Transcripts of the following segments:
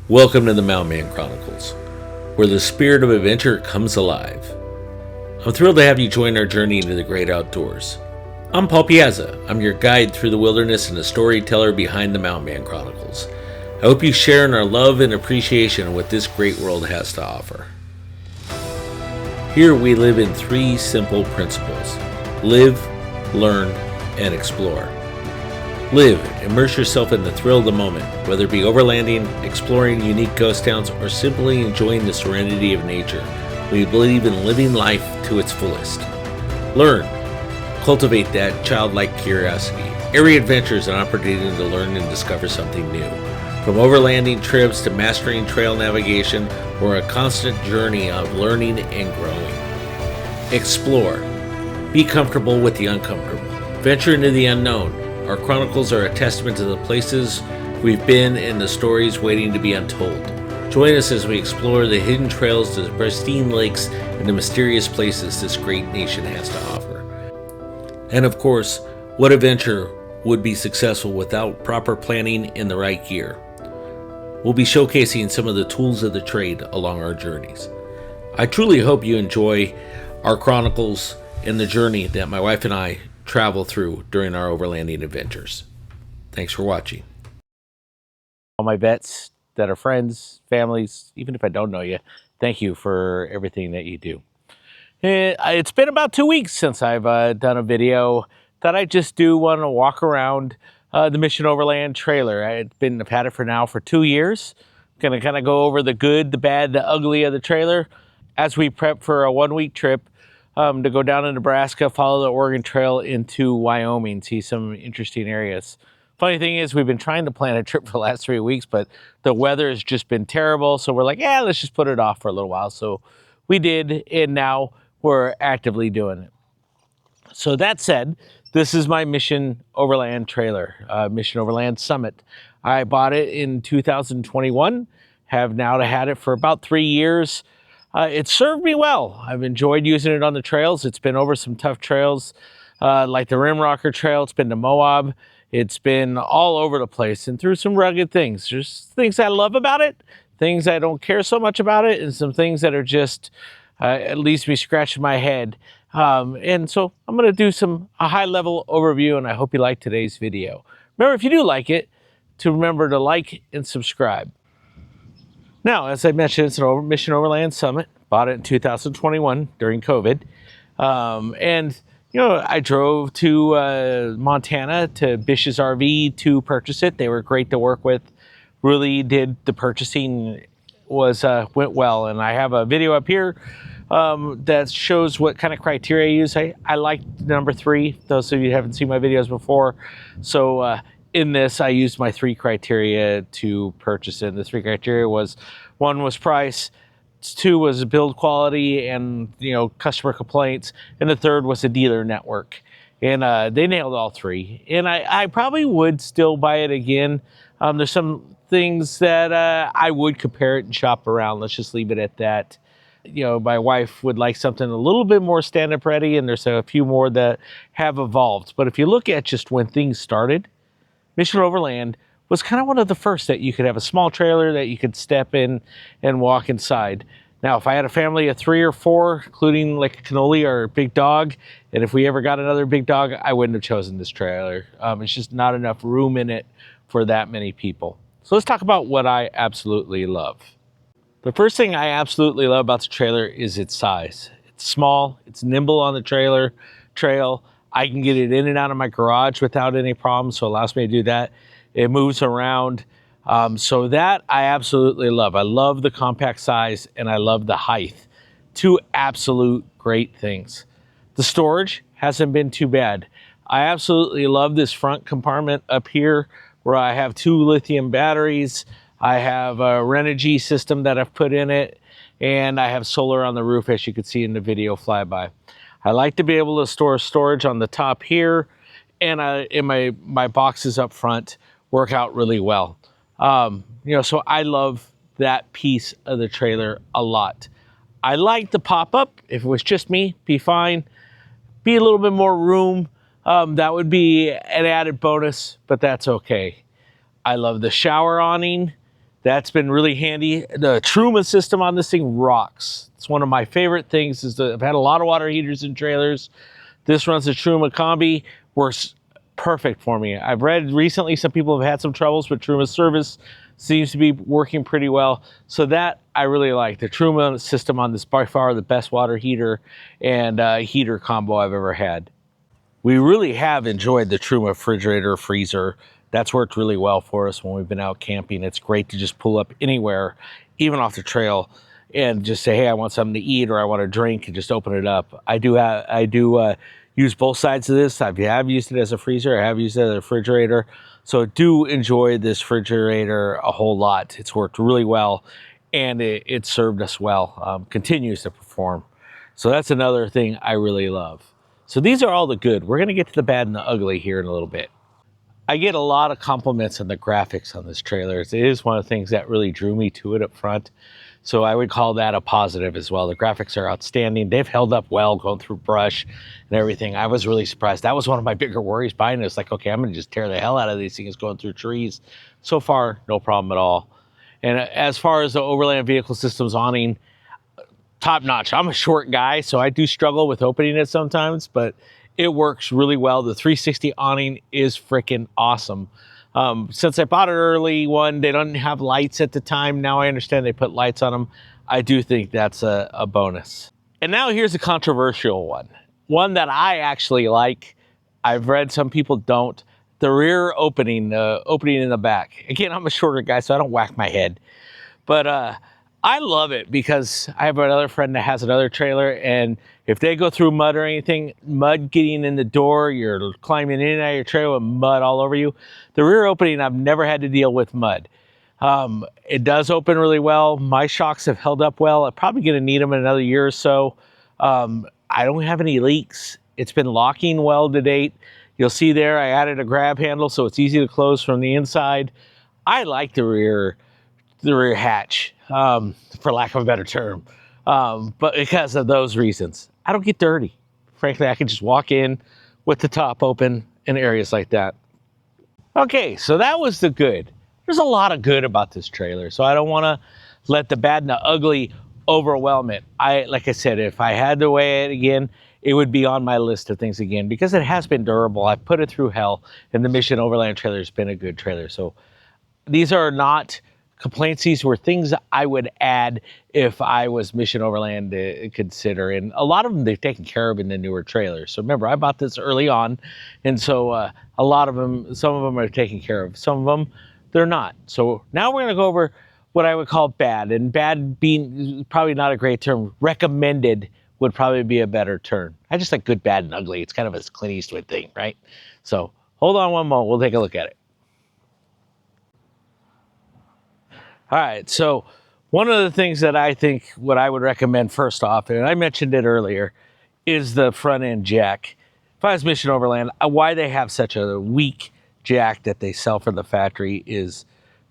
Welcome to the Mountain Man Chronicles, where the spirit of adventure comes alive. I'm thrilled to have you join our journey into the great outdoors. I'm Paul Piazza. I'm your guide through the wilderness and the storyteller behind the Mountain Man Chronicles. I hope you share in our love and appreciation of what this great world has to offer. Here we live in three simple principles: live, learn, and explore. Live, immerse yourself in the thrill of the moment, whether it be overlanding, exploring unique ghost towns, or simply enjoying the serenity of nature. We believe in living life to its fullest. Learn, cultivate that childlike curiosity. Every adventure is an opportunity to learn and discover something new. From overlanding trips to mastering trail navigation, we're a constant journey of learning and growing. Explore. Be comfortable with the uncomfortable. Venture into the unknown. Our chronicles are a testament to the places we've been and the stories waiting to be untold. Join us as we explore the hidden trails to the pristine lakes and the mysterious places this great nation has to offer. And of course, what adventure would be successful without proper planning and the right gear? We'll be showcasing some of the tools of the trade along our journeys. I truly hope you enjoy our chronicles and the journey that my wife and I travel through during our overlanding adventures. Thanks for watching. All my vets that are friends, families, even if I don't know you, thank you for everything that you do. It's been about 2 weeks since I've done a video. Thought I'd just do one to walk around the Mission Overland trailer. I've had it for 2 years. Gonna kind of go over the good, the bad, the ugly of the trailer as we prep for a 1 week trip to go down to Nebraska, follow the Oregon Trail into Wyoming, see some interesting areas. Funny thing is, we've been trying to plan a trip for the last 3 weeks, but the weather has just been terrible. So we're like, yeah, let's just put it off for a little while. So we did, and now we're actively doing it. So that said, this is my Mission Overland trailer, Mission Overland Summit. I bought it in 2021, have now had it for about 3 years. It served me well. I've enjoyed using it on the trails. It's been over some tough trails like the RimRocker Trail. It's been to Moab. It's been all over the place and through some rugged things. There's things I love about it, things I don't care so much about it, and some things that are just at least me scratching my head. And so I'm going to do a high-level overview, and I hope you like today's video. Remember, if you do like it, to remember to like and subscribe. Now, as I mentioned, it's an Mission Overland Summit. Bought it in 2021 during COVID. And, you know, I drove to Montana to Bish's RV to purchase it. They were great to work with. Really did the purchasing went well. And I have a video up here that shows what kind of criteria I use. I like number 3. Those of you who haven't seen my videos before. So, in this, I used my 3 criteria to purchase it. The 3 criteria was, 1 was price, 2 was build quality and, you know, customer complaints, and the 3rd was a dealer network. And they nailed all 3. And I probably would still buy it again. There's some things that I would compare it and shop around. Let's just leave it at that. You know, my wife would like something a little bit more stand-up ready, and there's a few more that have evolved. But if you look at just when things started, Mission Overland was kind of one of the first that you could have a small trailer that you could step in and walk inside. Now, if I had a family of 3 or 4, including like a cannoli or a big dog, and if we ever got another big dog, I wouldn't have chosen this trailer. It's just not enough room in it for that many people. So let's talk about what I absolutely love. The first thing I absolutely love about the trailer is its size. It's small, it's nimble on the trail. I can get it in and out of my garage without any problems, so it allows me to do that. It moves around, so that I absolutely love. I love the compact size, and I love the height. 2 absolute great things. The storage hasn't been too bad. I absolutely love this front compartment up here where I have 2 lithium batteries. I have a Renogy system that I've put in it, and I have solar on the roof, as you can see in the video flyby. I like to be able to store storage on the top here, and in my boxes up front work out really well. You know, so I love that piece of the trailer a lot. I like the pop-up. If it was just me, be fine. Be a little bit more room. That would be an added bonus, but that's okay. I love the shower awning. That's been really handy. The Truma system on this thing rocks. It's one of my favorite things. I've had a lot of water heaters and trailers. This runs the Truma Combi, works perfect for me. I've read recently some people have had some troubles, but Truma's service seems to be working pretty well. So that I really like. The Truma system on this, by far the best water heater and heater combo I've ever had. We really have enjoyed the Truma refrigerator freezer. That's worked really well for us when we've been out camping. It's great to just pull up anywhere, even off the trail, and just say, hey, I want something to eat or I want a drink, and just open it up. I do use both sides of this. I have used it as a freezer. I have used it as a refrigerator. So I do enjoy this refrigerator a whole lot. It's worked really well, and it served us well, continues to perform. So that's another thing I really love. So these are all the good. We're gonna get to the bad and the ugly here in a little bit. I get a lot of compliments on the graphics on this trailer. It is one of the things that really drew me to it up front. So I would call that a positive as well. The graphics are outstanding. They've held up well going through brush and everything. I was really surprised. That was one of my bigger worries buying it. It's like, okay, I'm gonna just tear the hell out of these things going through trees. So far, no problem at all. And as far as the Overland Vehicle Systems awning, top notch. I'm a short guy, so I do struggle with opening it sometimes, but it works really well. The 360 awning is freaking awesome. Since I bought an early one, they don't have lights at the time. Now I understand they put lights on them. I do think that's a bonus. And now here's a controversial one that I actually like. I've read some people don't. The rear opening in the back. Again, I'm a shorter guy, so I don't whack my head. But I love it because I have another friend that has another trailer, and if they go through mud or anything, mud getting in the door, you're climbing in and out of your trailer with mud all over you. The rear opening, I've never had to deal with mud. It does open really well. My shocks have held up well. I'm probably gonna need them in another year or so. I don't have any leaks. It's been locking well to date. You'll see there, I added a grab handle so it's easy to close from the inside. I like the rear hatch, for lack of a better term, but because of those reasons. I don't get dirty. Frankly, I can just walk in with the top open in areas like that. Okay, so that was the good. There's a lot of good about this trailer, so I don't want to let the bad and the ugly overwhelm it. Like I said, if I had to weigh it again, it would be on my list of things again, because it has been durable. I've put it through hell, and the Mission Overland trailer has been a good trailer. So these are not complaints. These were things I would add if I was Mission Overland to consider. And a lot of them they've taken care of in the newer trailers. So remember, I bought this early on, and so a lot of them, some of them are taken care of. Some of them, they're not. So now we're gonna go over what I would call bad, and bad being probably not a great term. Recommended would probably be a better term. I just like good, bad, and ugly. It's kind of a Clint Eastwood thing, right? So hold on one moment, we'll take a look at it. All right, so one of the things that I think what I would recommend first off, and I mentioned it earlier, is the front end jack. If I was Mission Overland, why they have such a weak jack that they sell from the factory is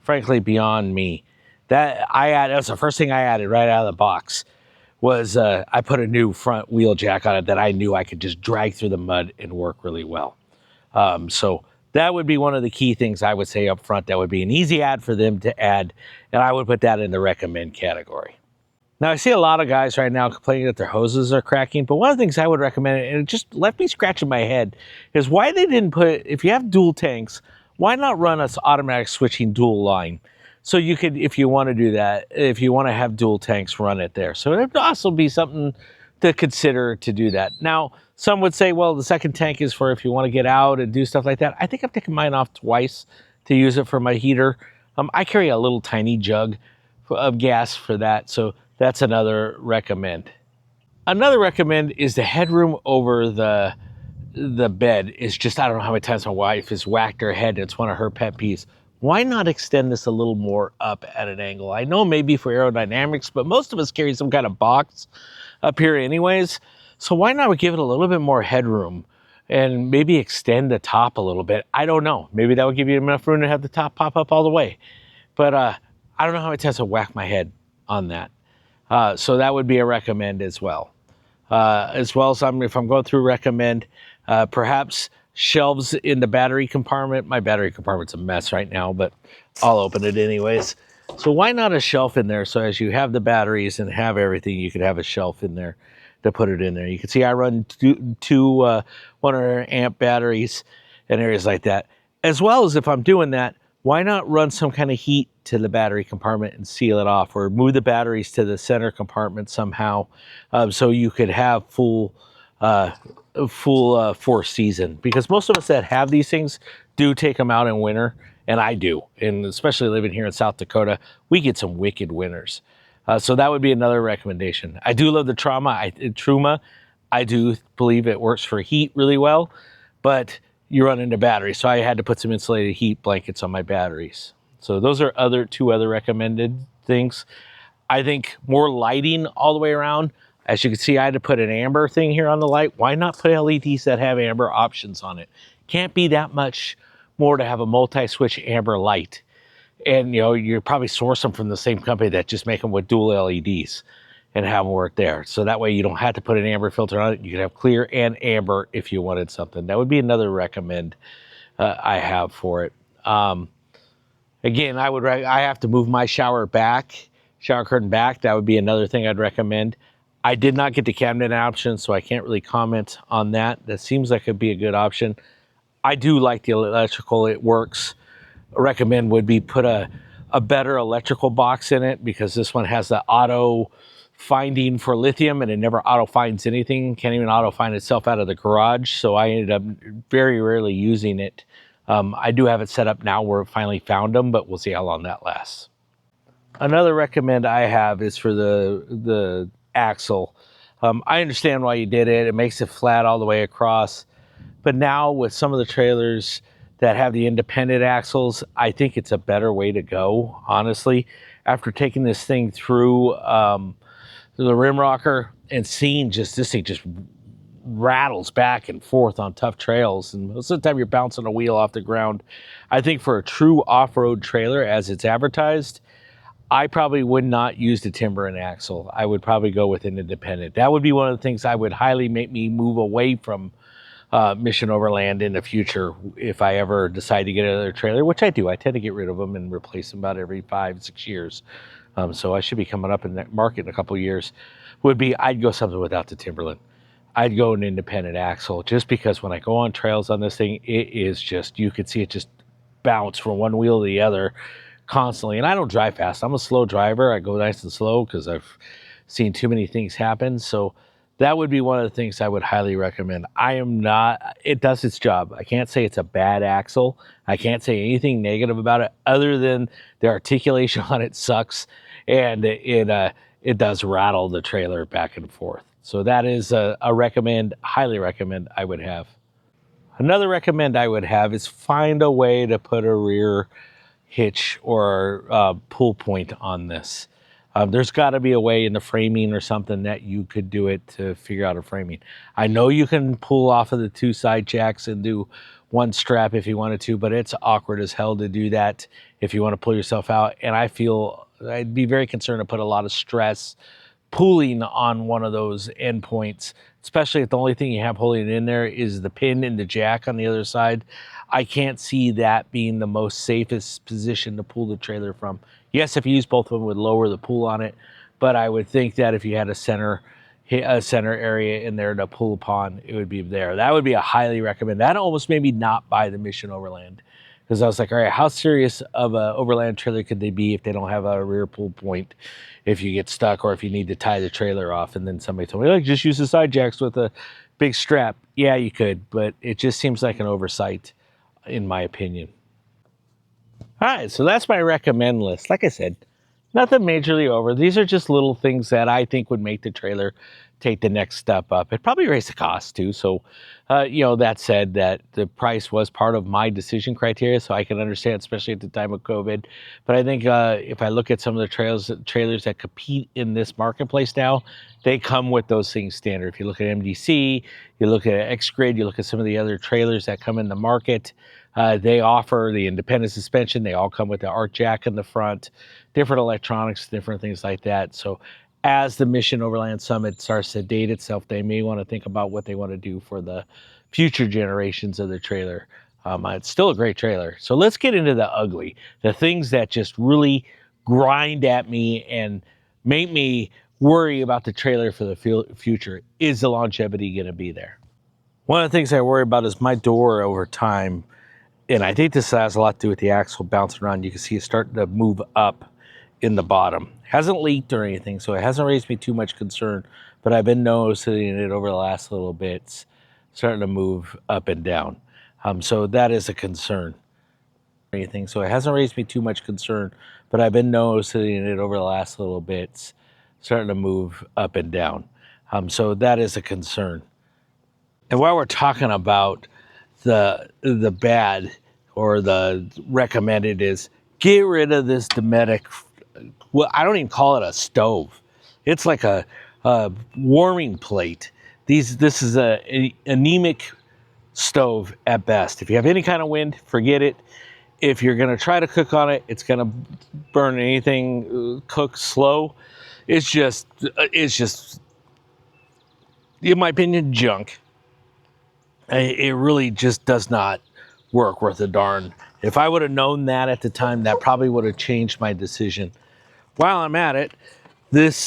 frankly beyond me. That was the first thing I added right out of the box was I put a new front wheel jack on it that I knew I could just drag through the mud and work really well. So that would be one of the key things I would say up front. That would be an easy add for them to add, and I would put that in the recommend category. Now, I see a lot of guys right now complaining that their hoses are cracking, but one of the things I would recommend, and it just left me scratching my head, is why they didn't put, if you have dual tanks, why not run us automatic switching dual line? So you could, if you want to do that, if you want to have dual tanks, run it there. So it would also be something to consider to do that. Now, some would say, well, the second tank is for if you want to get out and do stuff like that. I think I've taken mine off twice to use it for my heater. I carry a little tiny jug of gas for that, so that's another recommend. Another recommend is the headroom over the bed is just, I don't know how many times my wife has whacked her head, and it's one of her pet peeves. Why not extend this a little more up at an angle? I know maybe for aerodynamics, but most of us carry some kind of box up here anyways. So why not give it a little bit more headroom and maybe extend the top a little bit? I don't know. Maybe that would give you enough room to have the top pop up all the way. But I don't know how many times I whack my head on that. So that would be a recommend as well. As well as if I'm going through recommend, perhaps shelves in the battery compartment. My battery compartment's a mess right now, but I'll open it anyways. So why not a shelf in there? So as you have the batteries and have everything, you could have a shelf in there to put it in there. You can see I run two 100 amp batteries and areas like that. As well as if I'm doing that, why not run some kind of heat to the battery compartment and seal it off, or move the batteries to the center compartment somehow, so you could have full force season. Because most of us that have these things do take them out in winter, and I do, and especially living here in South Dakota, we get some wicked winters. So that would be another recommendation. I do love the Truma. I do believe it works for heat really well, but you run into batteries. So I had to put some insulated heat blankets on my batteries. So those are two other recommended things. I think more lighting all the way around. As you can see, I had to put an amber thing here on the light. Why not put LEDs that have amber options on it? Can't be that much more to have a multi-switch amber light. And you probably source them from the same company that just make them with dual LEDs and have them work there. So that way you don't have to put an amber filter on it. You can have clear and amber if you wanted something. That would be another recommend I have for it. Again, I have to move my shower curtain back. That would be another thing I'd recommend. I did not get the cabinet option, so I can't really comment on that. That seems like it'd be a good option. I do like the electrical. It works. A recommend would be put a better electrical box in it, because this one has the auto finding for lithium, and it never auto finds anything. Can't even auto find itself out of the garage. So I ended up very rarely using it. I do have it set up now where it finally found them, but we'll see how long that lasts. Another recommend I have is for the axle. I understand why you did it. It makes it flat all the way across. But now with some of the trailers that have the independent axles, I think it's a better way to go, honestly. After taking this thing through the RimRocker and seeing this thing just rattles back and forth on tough trails, and most of the time you're bouncing a wheel off the ground. I think for a true off-road trailer as it's advertised, I probably would not use the timber and axle. I would probably go with an independent. That would be one of the things I would highly make me move away from Mission Overland in the future if I ever decide to get another trailer, which I do. I tend to get rid of them and replace them about every 5-6 years. So I should be coming up in that market in a couple of years. I'd go something without the Timberland. I'd go an independent axle, just because when I go on trails on this thing, it is just, you could see it just bounce from one wheel to the other constantly. And I don't drive fast. I'm a slow driver. I go nice and slow because I've seen too many things happen. So that would be one of the things I would highly recommend. It does its job. I can't say it's a bad axle. I can't say anything negative about it other than the articulation on it sucks, and it does rattle the trailer back and forth. So that is a highly recommend I would have. Another recommend I would have is find a way to put a rear hitch or pull point on this. There's got to be a way in the framing or something that you could do it to figure out a framing. I know you can pull off of the two side jacks and do one strap if you wanted to, but it's awkward as hell to do that if you want to pull yourself out. And I feel I'd be very concerned to put a lot of stress pulling on one of those endpoints, especially if the only thing you have holding it in there is the pin and the jack on the other side. I can't see that being the most safest position to pull the trailer from. Yes, if you use both of them, it would lower the pull on it, but I would think that if you had a center area in there to pull upon, it would be there. That would be a highly recommend. That almost made me not buy the Mission Overland, because I was like, all right, how serious of a overland trailer could they be if they don't have a rear pull point if you get stuck, or if you need to tie the trailer off? And then somebody told me, like, just use the side jacks with a big strap. Yeah, you could, but it just seems like an oversight in my opinion. All right, so that's my recommend list. Like I said, nothing majorly over. These are just little things that I think would make the trailer take the next step up. It probably raise the cost too. So, that said, that the price was part of my decision criteria, so I can understand, especially at the time of COVID. But I think if I look at some of the trailers that compete in this marketplace now, they come with those things standard. If you look at MDC, you look at X-Grid, you look at some of the other trailers that come in the market, they offer the independent suspension. They all come with the arc jack in the front, different electronics, different things like that. So as the Mission Overland Summit starts to date itself, they may want to think about what they want to do for the future generations of the trailer. It's still a great trailer. So let's get into the ugly, the things that just really grind at me and make me worry about the trailer for the future. Is the longevity going to be there? One of the things I worry about is my door over time, and I think this has a lot to do with the axle bouncing around. You can see it starting to move up in the bottom. Hasn't leaked or anything, so it hasn't raised me too much concern, but I've been noticing it over the last little bit, starting to move up and down. So that is a concern. Anything, so it hasn't raised me too much concern, but I've been noticing it over the last little bit, starting to move up and down. So that is a concern. And while we're talking about the bad or the recommended, is get rid of this Dometic. Well, I don't even call it a stove. It's like a warming plate. This is a anemic stove at best. If you have any kind of wind, forget it. If you're going to try to cook on it, it's going to burn anything, cook slow. It's just, in my opinion, junk. It really just does not work worth a darn. If I would have known that at the time, that probably would have changed my decision. While I'm at it, this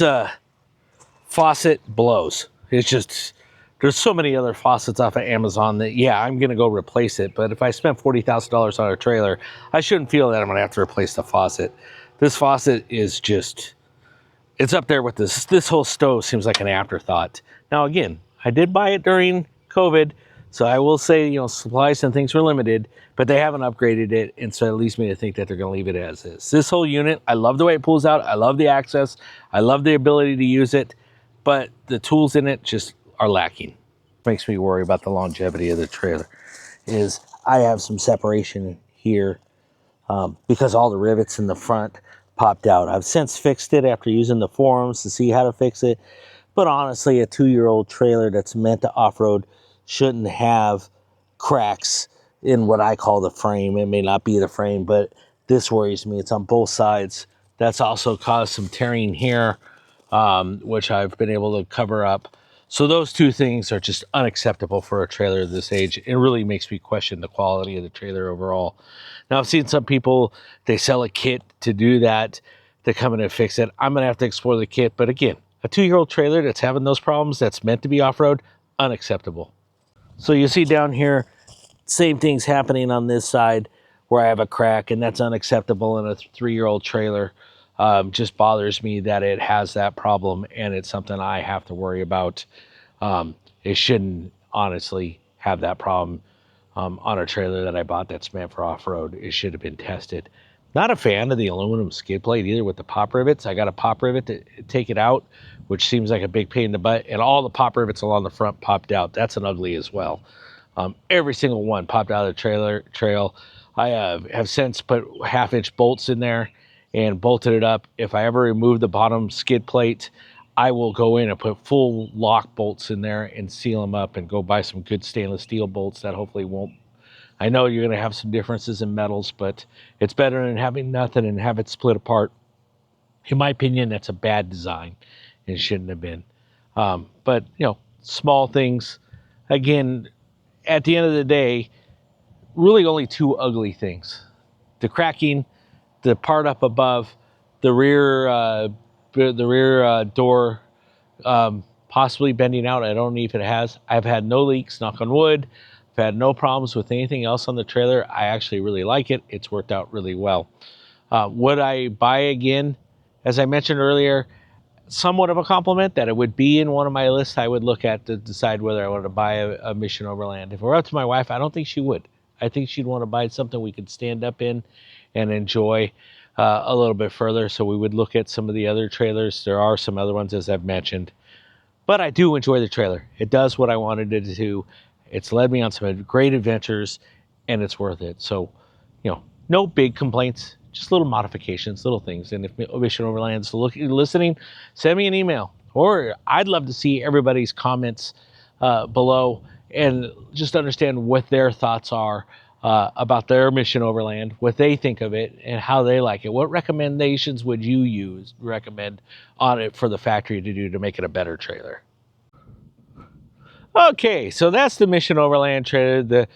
faucet blows. It's just, there's so many other faucets off of Amazon that, yeah, I'm going to go replace it. But if I spent $40,000 on a trailer, I shouldn't feel that I'm going to have to replace the faucet. This faucet is just, it's up there with this. This whole stove seems like an afterthought. Now, again, I did buy it during COVID, so I will say, supplies and things were limited, but they haven't upgraded it, and so it leads me to think that they're going to leave it as is. This whole unit, I love the way it pulls out. I love the access. I love the ability to use it, but the tools in it just are lacking. Makes me worry about the longevity of the trailer. Is I have some separation here because all the rivets in the front popped out. I've since fixed it after using the forums to see how to fix it, but honestly, a 2-year-old trailer that's meant to off-road shouldn't have cracks in what I call the frame. It may not be the frame, but this worries me. It's on both sides. That's also caused some tearing here, which I've been able to cover up. So those two things are just unacceptable for a trailer of this age. It really makes me question the quality of the trailer overall. Now, I've seen some people, they sell a kit to do that, to come in and fix it. I'm going to have to explore the kit. But again, a 2-year-old trailer that's having those problems, that's meant to be off-road, unacceptable. So you see down here, same thing's happening on this side where I have a crack, and that's unacceptable in a 3-year-old trailer. Just bothers me that it has that problem, and it's something I have to worry about. It shouldn't honestly have that problem on a trailer that I bought that's meant for off-road. It should have been tested. Not a fan of the aluminum skid plate either with the pop rivets. I got a pop rivet to take it out, which seems like a big pain in the butt, and all the pop rivets along the front popped out. That's an ugly as well. Every single one popped out of the trail. I have since put 1/2-inch bolts in there and bolted it up. If I ever remove the bottom skid plate, I will go in and put full lock bolts in there and seal them up and go buy some good stainless steel bolts that hopefully won't. I know you're going to have some differences in metals, but it's better than having nothing and have it split apart. In my opinion, that's a bad design. It shouldn't have been. But, small things. Again, at the end of the day, really only two ugly things. The cracking, the part up above, the rear door possibly bending out. I don't know if it has. I've had no leaks, knock on wood. I've had no problems with anything else on the trailer. I actually really like it. It's worked out really well. Would I buy again? As I mentioned earlier, somewhat of a compliment that it would be in one of my lists I would look at to decide whether I wanted to buy a Mission Overland. If it were up to my wife, I don't think she would. I think she'd want to buy something we could stand up in and enjoy a little bit further. So we would look at some of the other trailers. There are some other ones, as I've mentioned. But I do enjoy the trailer. It does what I wanted it to do. It's led me on some great adventures, and it's worth it. So, no big complaints, just little modifications, little things. And if Mission Overland's listening, send me an email. Or I'd love to see everybody's comments below and just understand what their thoughts are about their Mission Overland, what they think of it, and how they like it. What recommendations would you recommend on it for the factory to do to make it a better trailer? Okay, so that's the Mission Overland trailer.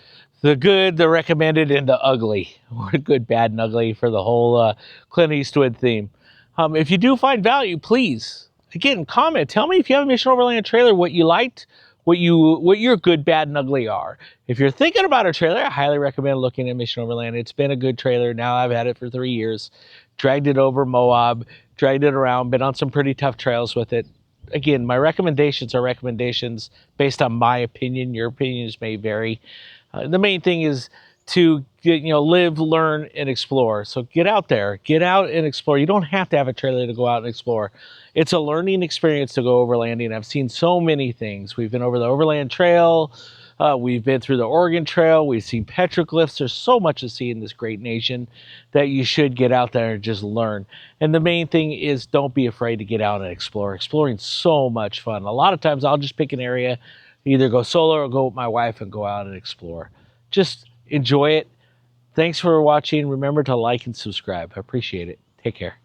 the good, the recommended, and the ugly, or good, bad, and ugly for the whole Clint Eastwood theme. If you do find value, please, again, comment. Tell me if you have a Mission Overland trailer, what you liked, what your good, bad, and ugly are. If you're thinking about a trailer, I highly recommend looking at Mission Overland. It's been a good trailer. Now I've had it for 3 years. Dragged it over Moab, dragged it around, been on some pretty tough trails with it. Again, my recommendations are recommendations based on my opinion. Your opinions may vary. The main thing is to live, learn, and explore. So get out there, get out and explore. You don't have to have a trailer to go out and explore. It's a learning experience to go overlanding. I've seen so many things. We've been over the Overland Trail. We've been through the Oregon Trail. We've seen petroglyphs. There's so much to see in this great nation that you should get out there and just learn. And the main thing is don't be afraid to get out and explore. Exploring's so much fun. A lot of times I'll just pick an area, either go solo or go with my wife and go out and explore. Just enjoy it. Thanks for watching. Remember to like and subscribe. I appreciate it. Take care.